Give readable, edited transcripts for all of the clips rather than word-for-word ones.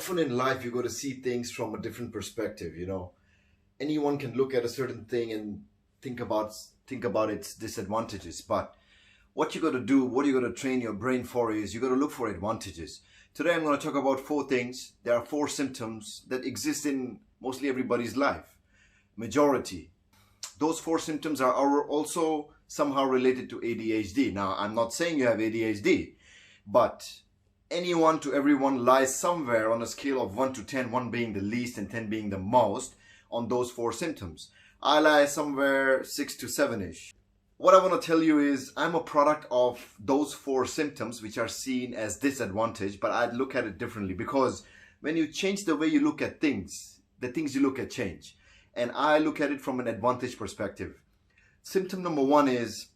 often in life you got to see things from a different perspective. Anyone can look at a certain thing and think about its disadvantages, but what you got to do, what you got to train your brain for is you got to look for advantages. Today I'm going to talk about 4 things. There are 4 symptoms that exist in mostly everybody's life, majority. Those 4 symptoms are also somehow related to ADHD. Now, I'm not saying you have ADHD, but anyone to everyone lies somewhere on a scale of 1 to 10, 1 being the least and 10 being the most, on those 4 symptoms. I lie somewhere 6 to 7-ish. What I want to tell you is I'm a product of those 4 symptoms which are seen as disadvantage, but I'd look at it differently, because when you change the way you look at things, the things you look at change. And I look at it from an advantage perspective. Symptom number 1 is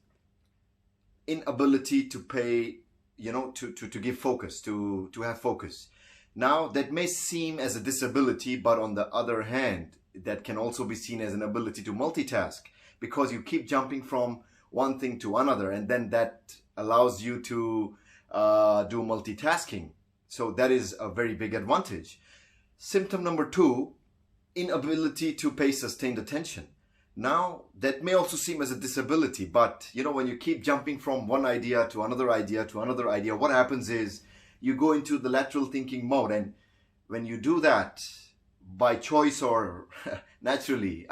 inability to pay, to give focus, to have focus. Now, that may seem as a disability, but on the other hand, that can also be seen as an ability to multitask, because you keep jumping from one thing to another, and then that allows you to do multitasking. So that is a very big advantage. Symptom number 2, inability to pay sustained attention. Now, that may also seem as a disability, but when you keep jumping from one idea to another idea to another idea, what happens is you go into the lateral thinking mode. And when you do that by choice or naturally,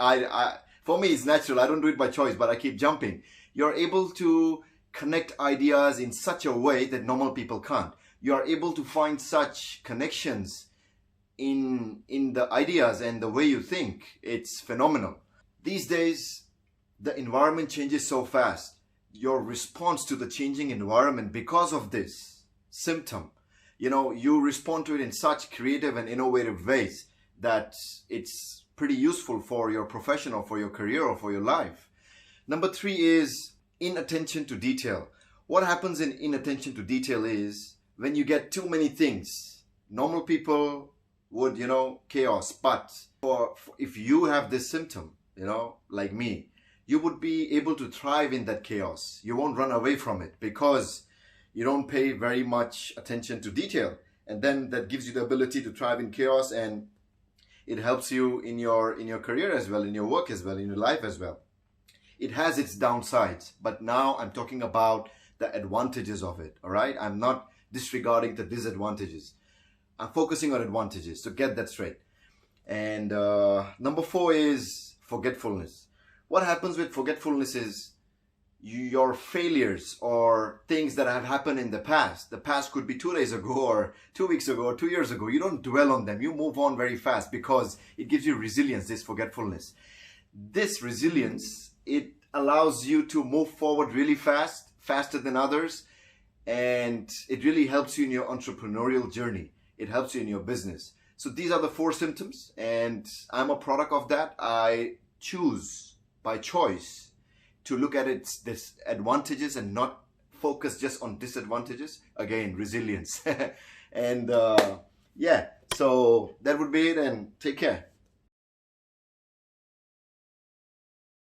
for me it's natural, I don't do it by choice, but I keep jumping. You're able to connect ideas in such a way that normal people can't. You are able to find such connections in the ideas and the way you think. It's phenomenal. These days, the environment changes so fast. Your response to the changing environment, because of this symptom, you respond to it in such creative and innovative ways that it's pretty useful for your profession or for your career or for your life. Number 3 is inattention to detail. What happens in inattention to detail is when you get too many things. Normal people would, chaos. But if you have this symptom, like me, you would be able to thrive in that chaos. You won't run away from it because you don't pay very much attention to detail. And then that gives you the ability to thrive in chaos, and it helps you in your career as well, in your work as well, in your life as well. It has its downsides, but now I'm talking about the advantages of it, all right? I'm not disregarding the disadvantages. I'm focusing on advantages, so get that straight. And number 4 is forgetfulness. What happens with forgetfulness is your failures or things that have happened in the past. The past could be 2 days ago or 2 weeks ago or 2 years ago. You don't dwell on them. You move on very fast because it gives you resilience, this forgetfulness. This resilience, it allows you to move forward really fast, faster than others. And it really helps you in your entrepreneurial journey. It helps you in your business. So these are the 4 symptoms, and I'm a product of that. I choose by choice to look at its disadvantages and not focus just on disadvantages. Again, resilience. And yeah, so that would be it, and take care.